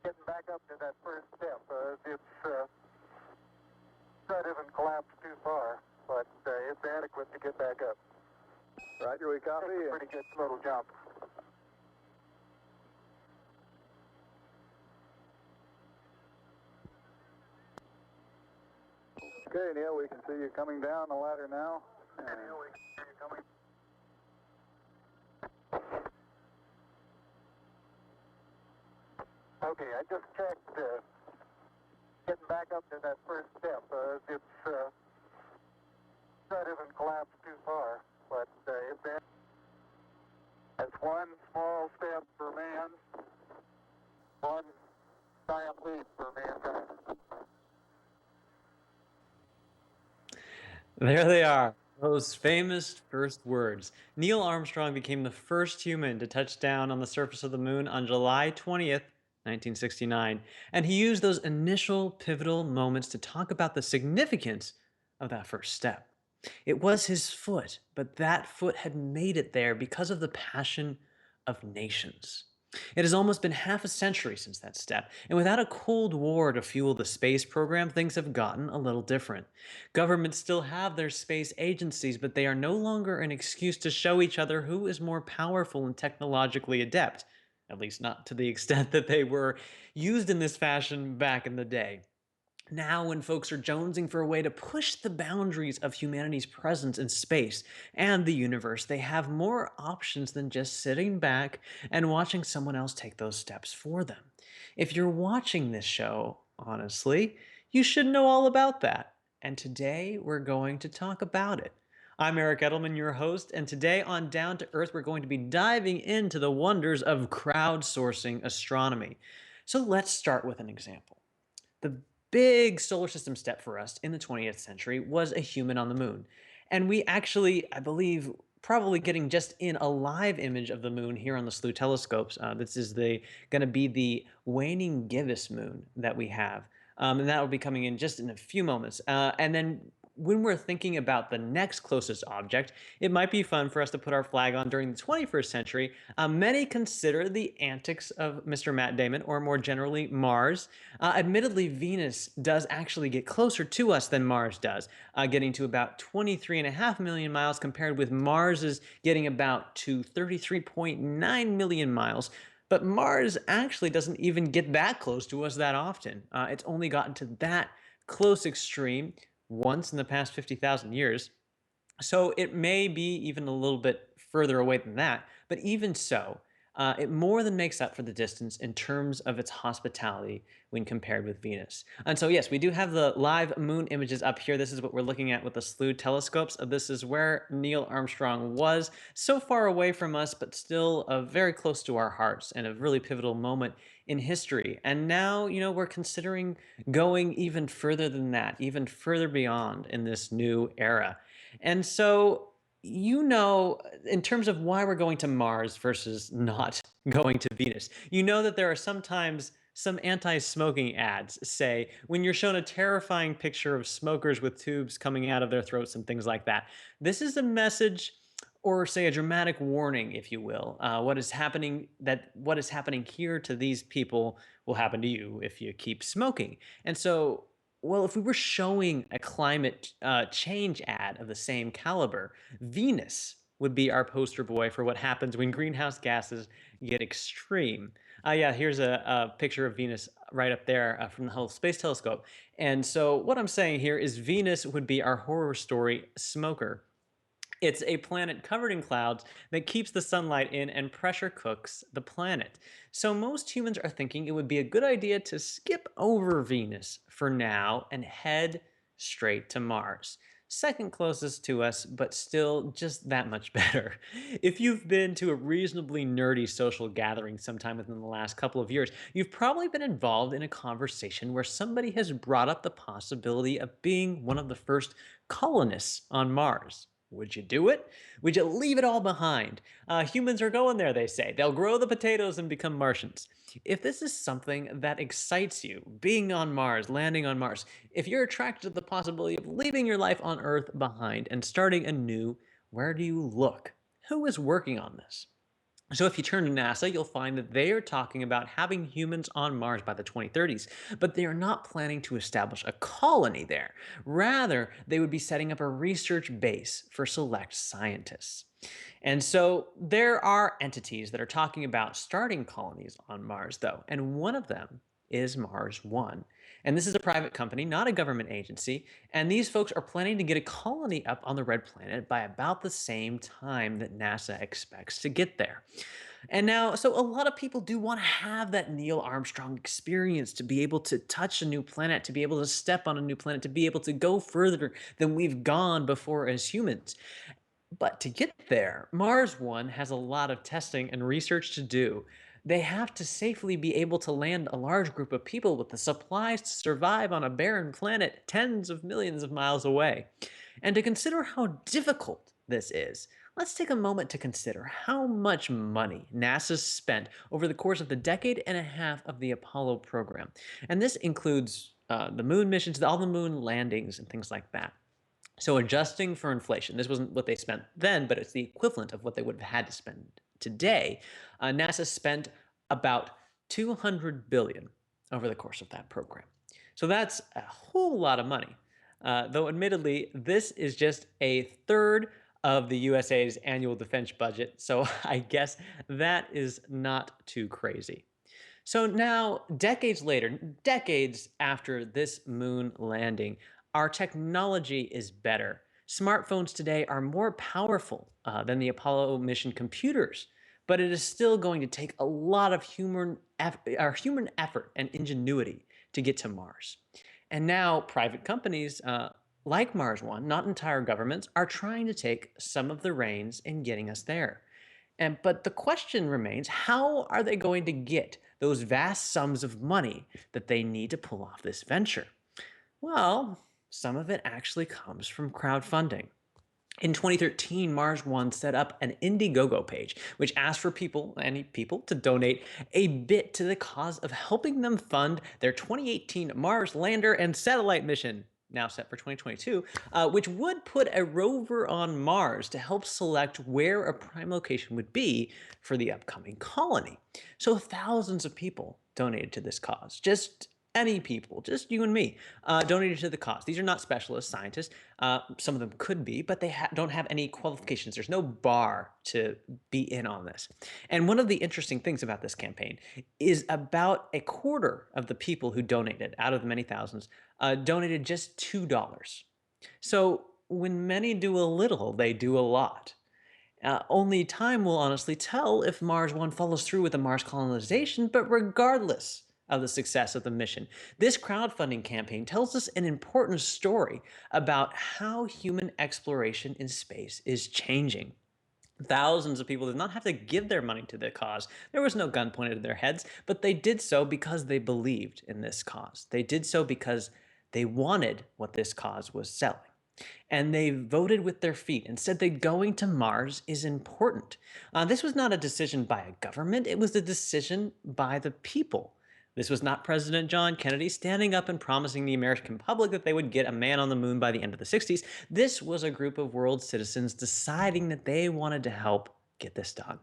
Getting back up to that first step. That isn't collapsed too far, but it's adequate to get back up. Roger, we copy. It's a pretty good little jump. Okay, Neil, we can see you coming down the ladder now. Okay, Neil, we can see you coming. Okay, I just checked. Getting back up to that first step. That isn't collapsed too far, but it's one small step for man, one giant leap for mankind. There they are, those famous first words. Neil Armstrong became the first human to touch down on the surface of the moon on July 20th, 1969, and he used those initial pivotal moments to talk about the significance of that first step. It was his foot, but that foot had made it there because of the passion of nations. It has almost been half a century since that step, and without a Cold War to fuel the space program, things have gotten a little different. Governments still have their space agencies, but they are no longer an excuse to show each other who is more powerful and technologically adept, at least not to the extent that they were used in this fashion back in the day. Now, when folks are jonesing for a way to push the boundaries of humanity's presence in space and the universe, they have more options than just sitting back and watching someone else take those steps for them. If you're watching this show, honestly, you should know all about that. And today we're going to talk about it. I'm Eric Edelman, your host, and today on Down to Earth, we're going to be diving into the wonders of crowdsourcing astronomy. So let's start with an example. The big solar system step for us in the 20th century was a human on the moon. And we actually, I believe, probably getting just in a live image of the moon here on the Slooh telescopes. This is going to be the waning gibbous moon that we have. And that will be coming in just in a few moments. And then when we're thinking about the next closest object, it might be fun for us to put our flag on during the 21st century. Many consider the antics of Mr. Matt Damon, or more generally, Mars. Admittedly, Venus does actually get closer to us than Mars does, getting to about 23.5 million miles, compared with Mars's getting about to 33.9 million miles. But Mars actually doesn't even get that close to us that often. It's only gotten to that close extreme once in the past 50,000 years. So it may be even a little bit further away than that, but even so, it more than makes up for the distance in terms of its hospitality when compared with Venus. And so, yes, we do have the live moon images up here. This is what we're looking at with the Slooh telescopes. This is where Neil Armstrong was, so far away from us, but still very close to our hearts, and a really pivotal moment in history. And now, we're considering going even further than that, even further beyond in this new era. And so, in terms of why we're going to Mars versus not going to Venus, that there are sometimes some anti-smoking ads say, when you're shown a terrifying picture of smokers with tubes coming out of their throats and things like that, this is a message, or say a dramatic warning, if you will. What is happening here to these people will happen to you if you keep smoking. And so, well, if we were showing a climate change ad of the same caliber, Venus would be our poster boy for what happens when greenhouse gases get extreme. Yeah, here's a picture of Venus right up there from the Hubble Space Telescope. And so what I'm saying here is Venus would be our horror story smoker. It's a planet covered in clouds that keeps the sunlight in and pressure cooks the planet. So most humans are thinking it would be a good idea to skip over Venus for now and head straight to Mars. Second closest to us, but still just that much better. If you've been to a reasonably nerdy social gathering sometime within the last couple of years, you've probably been involved in a conversation where somebody has brought up the possibility of being one of the first colonists on Mars. Would you do it? Would you leave it all behind? Humans are going there, they say. They'll grow the potatoes and become Martians. If this is something that excites you, being on Mars, landing on Mars, if you're attracted to the possibility of leaving your life on Earth behind and starting anew, where do you look? Who is working on this? So if you turn to NASA, you'll find that they are talking about having humans on Mars by the 2030s, but they are not planning to establish a colony there. Rather, they would be setting up a research base for select scientists. And so there are entities that are talking about starting colonies on Mars, though, and one of them is Mars One. And this is a private company, not a government agency. And these folks are planning to get a colony up on the red planet by about the same time that NASA expects to get there. And now, so a lot of people do want to have that Neil Armstrong experience to be able to touch a new planet, to be able to step on a new planet, to be able to go further than we've gone before as humans. But to get there, Mars One has a lot of testing and research to do. They have to safely be able to land a large group of people with the supplies to survive on a barren planet tens of millions of miles away. And to consider how difficult this is, let's take a moment to consider how much money NASA spent over the course of the decade and a half of the Apollo program. And this includes the moon missions, all the moon landings, and things like that. So adjusting for inflation, this wasn't what they spent then, but it's the equivalent of what they would have had to spend today. NASA spent about 200 billion over the course of that program. So that's a whole lot of money. Though admittedly, this is just a third of the USA's annual defense budget. So I guess that is not too crazy. So now, decades later, decades after this moon landing, our technology is better. Smartphones today are more powerful than the Apollo mission computers, but it is still going to take a lot of human effort and ingenuity to get to Mars. And now, private companies like Mars One, not entire governments, are trying to take some of the reins in getting us there. But the question remains, how are they going to get those vast sums of money that they need to pull off this venture? Well, some of it actually comes from crowdfunding. In 2013, Mars One set up an Indiegogo page, which asked for people, any people, to donate a bit to the cause of helping them fund their 2018 Mars lander and satellite mission, now set for 2022, which would put a rover on Mars to help select where a prime location would be for the upcoming colony. So thousands of people donated to this cause. Just any people, just you and me, donated to the cause. These are not specialist scientists. Some of them could be, but they don't have any qualifications. There's no bar to be in on this. And one of the interesting things about this campaign is about a quarter of the people who donated, out of the many thousands, donated just $2. So when many do a little, they do a lot. Only time will honestly tell if Mars One follows through with the Mars colonization, but regardless of the success of the mission, this crowdfunding campaign tells us an important story about how human exploration in space is changing. Thousands of people did not have to give their money to the cause. There was no gun pointed at their heads, but they did so because they believed in this cause. They did so because they wanted what this cause was selling. And they voted with their feet and said that going to Mars is important. This was not a decision by a government, it was a decision by the people. This was not President John Kennedy standing up and promising the American public that they would get a man on the moon by the end of the 60s. This was a group of world citizens deciding that they wanted to help get this done.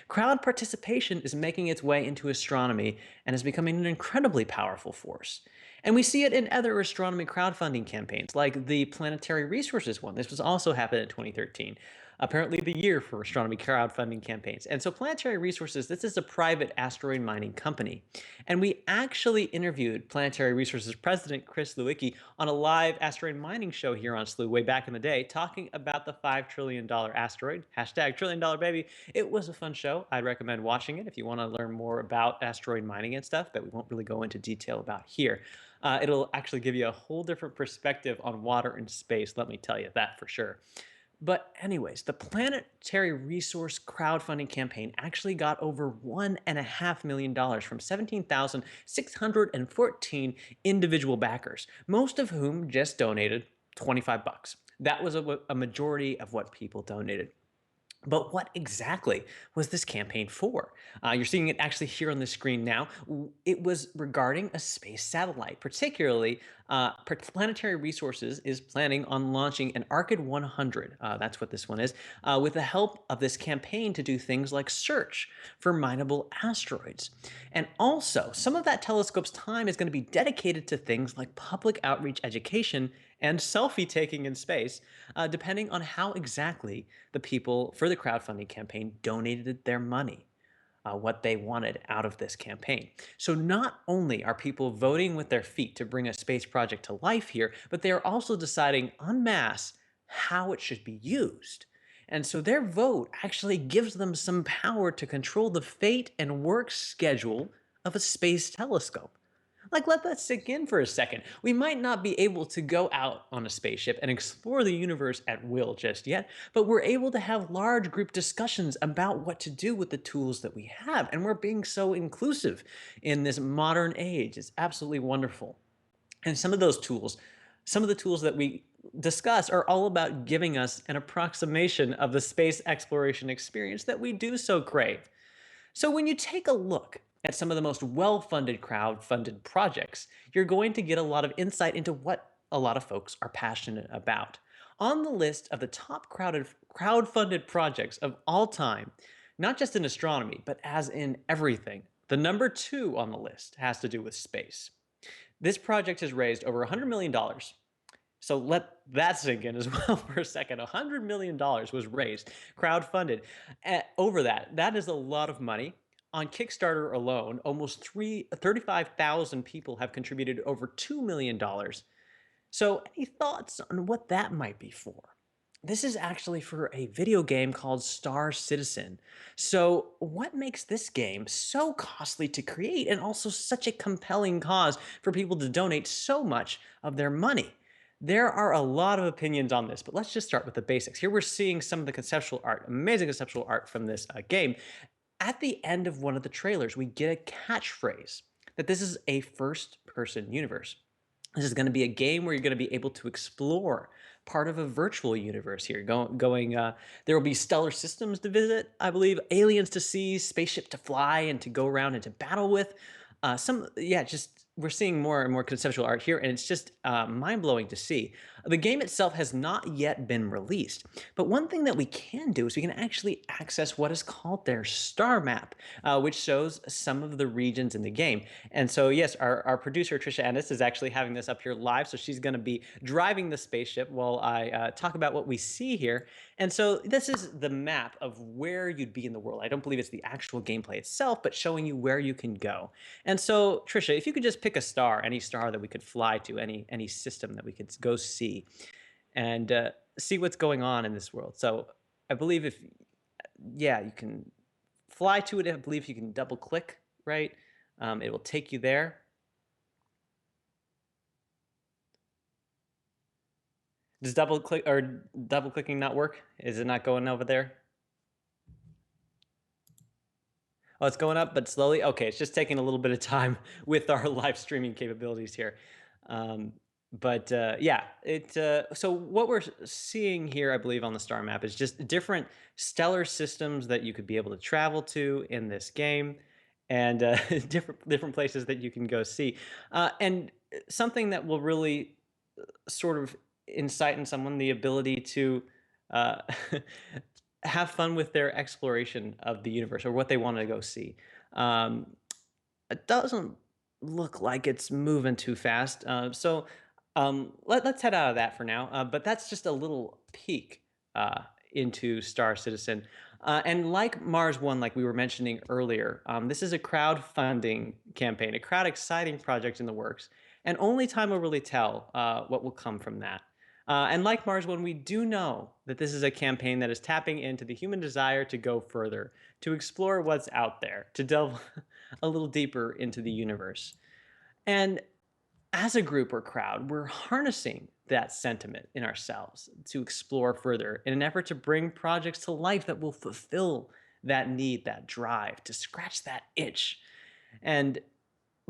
Crowd participation is making its way into astronomy and is becoming an incredibly powerful force. And we see it in other astronomy crowdfunding campaigns, like the Planetary Resources one. This was also happened in 2013, apparently the year for astronomy crowdfunding campaigns. And so Planetary Resources, this is a private asteroid mining company. And we actually interviewed Planetary Resources President Chris Lewicki on a live asteroid mining show here on Slooh way back in the day, talking about the $5 trillion asteroid, hashtag $trillion baby. It was a fun show. I'd recommend watching it if you want to learn more about asteroid mining and stuff that we won't really go into detail about here. It'll actually give you a whole different perspective on water and space, let me tell you that for sure. But anyways, the Planetary Resource crowdfunding campaign actually got over $1.5 million from 17,614 individual backers, most of whom just donated $25. That was a majority of what people donated. But what exactly was this campaign for? You're seeing it actually here on the screen now. It was regarding a space satellite, particularly Planetary Resources is planning on launching an Arcid 100. That's what this one is, with the help of this campaign to do things like search for mineable asteroids. And also, some of that telescope's time is going to be dedicated to things like public outreach education and selfie taking in space, depending on how exactly the people for the crowdfunding campaign donated their money, what they wanted out of this campaign. So not only are people voting with their feet to bring a space project to life here, but they are also deciding en masse how it should be used. And so their vote actually gives them some power to control the fate and work schedule of a space telescope. Like, let that sink in for a second. We might not be able to go out on a spaceship and explore the universe at will just yet, but we're able to have large group discussions about what to do with the tools that we have. And we're being so inclusive in this modern age. It's absolutely wonderful. And some of the tools that we discuss are all about giving us an approximation of the space exploration experience that we do so crave. So when you take a look at some of the most well-funded crowd-funded projects, you're going to get a lot of insight into what a lot of folks are passionate about. On the list of the top crowd-funded projects of all time, not just in astronomy, but as in everything, the number 2 on the list has to do with space. This project has raised over $100 million. So let that sink in as well for a second. $100 million was raised, crowdfunded. Over that, that is a lot of money. On Kickstarter alone, almost 35,000 people have contributed over $2 million. So any thoughts on what that might be for? This is actually for a video game called Star Citizen. So what makes this game so costly to create and also such a compelling cause for people to donate so much of their money? There are a lot of opinions on this, but let's just start with the basics. Here we're seeing some of the conceptual art, amazing conceptual art from this game. At the end of one of the trailers, we get a catchphrase that this is a first-person universe. This is going to be a game where you're going to be able to explore part of a virtual universe here. There will be stellar systems to visit, I believe, aliens to see, spaceship to fly and to go around and to battle with. Just we're seeing more and more conceptual art here, and it's just mind-blowing to see. The game itself has not yet been released, but one thing that we can do is we can actually access what is called their star map, which shows some of the regions in the game. And so, yes, our producer, Trisha Ennis, is actually having this up here live, so she's going to be driving the spaceship while I talk about what we see here. And so this is the map of where you'd be in the world. I don't believe it's the actual gameplay itself, but showing you where you can go. And so, Trisha, if you could just pick a star, any star that we could fly to, any system that we could go see, and see what's going on in this world. So I believe you can fly to it. I believe you can double click, right? It will take you there. Does double clicking not work? Is it not going over there? Oh, it's going up, but slowly? Okay, it's just taking a little bit of time with our live streaming capabilities here. So what we're seeing here, I believe, on the star map is just different stellar systems that you could be able to travel to in this game, and different places that you can go see. And something that will really sort of incite in someone the ability to uh, have fun with their exploration of the universe or what they want to go see. Um, it doesn't look like it's moving too fast. Let's head out of that for now. But that's just a little peek into Star Citizen. And like Mars One, like we were mentioning earlier, this is a crowdfunding campaign, a crowd exciting project in the works. And only time will really tell what will come from that. And like Mars One, we do know that this is a campaign that is tapping into the human desire to go further, to explore what's out there, to delve a little deeper into the universe. And as a group or crowd, we're harnessing that sentiment in ourselves to explore further in an effort to bring projects to life that will fulfill that need, that drive, to scratch that itch.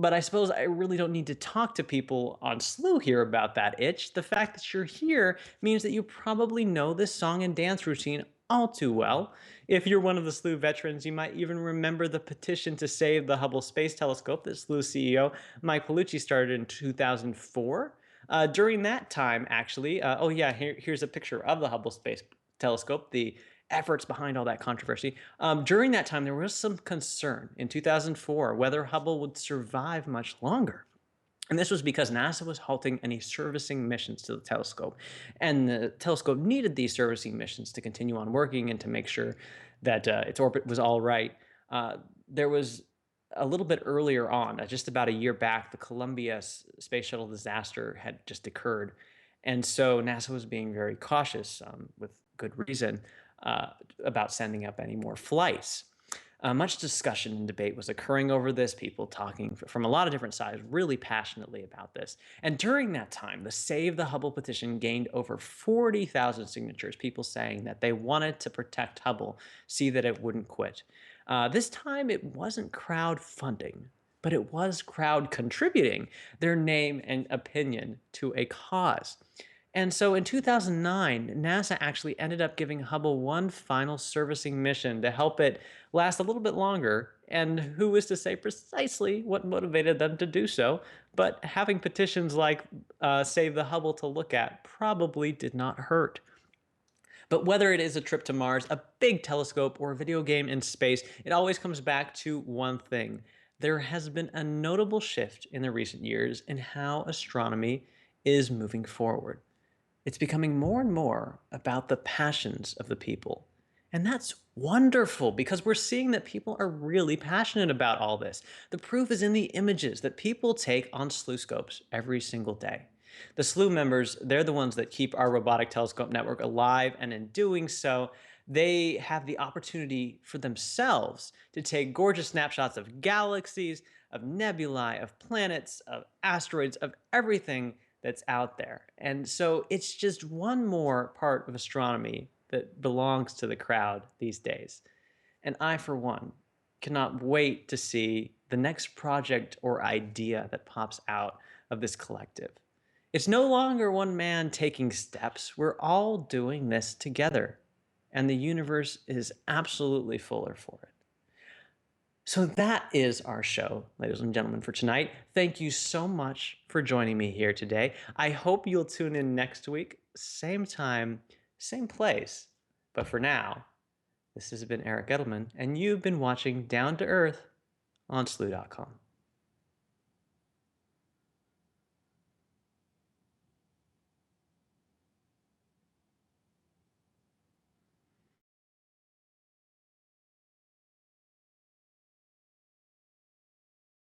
But I suppose I really don't need to talk to people on Slooh here about that itch. The fact that you're here means that you probably know this song and dance routine all too well. If you're one of the Slooh veterans, you might even remember the petition to save the Hubble Space Telescope that Slooh CEO Mike Paolucci started in 2004. During that time, actually, oh yeah, here's a picture of the Hubble Space Telescope, the efforts behind all that controversy. During that time, there was some concern in 2004 whether Hubble would survive much longer. And this was because NASA was halting any servicing missions to the telescope. And the telescope needed these servicing missions to continue on working and to make sure that its orbit was all right. There was a little bit earlier on, just about a year back, the Columbia space shuttle disaster had just occurred. And so NASA was being very cautious, with good reason, about sending up any more flights. Much discussion and debate was occurring over this, people talking from a lot of different sides really passionately about this. And during that time, the Save the Hubble petition gained over 40,000 signatures, people saying that they wanted to protect Hubble, see that it wouldn't quit. This time, it wasn't crowdfunding, but it was crowd contributing their name and opinion to a cause. And so in 2009, NASA actually ended up giving Hubble one final servicing mission to help it last a little bit longer. And who is to say precisely what motivated them to do so? But having petitions like Save the Hubble to look at probably did not hurt. But whether it is a trip to Mars, a big telescope, or a video game in space, it always comes back to one thing. There has been a notable shift in the recent years in how astronomy is moving forward. It's becoming more and more about the passions of the people. And that's wonderful because we're seeing that people are really passionate about all this. The proof is in the images that people take on Sloohscopes every single day. The Slooh members, they're the ones that keep our robotic telescope network alive, and in doing so, they have the opportunity for themselves to take gorgeous snapshots of galaxies, of nebulae, of planets, of asteroids, of everything that's out there. And so it's just one more part of astronomy that belongs to the crowd these days. And I, for one, cannot wait to see the next project or idea that pops out of this collective. It's no longer one man taking steps. We're all doing this together. And the universe is absolutely fuller for it. So that is our show, ladies and gentlemen, for tonight. Thank you so much for joining me here today. I hope you'll tune in next week, same time, same place. But for now, this has been Eric Edelman, and you've been watching Down to Earth on Slooh.com.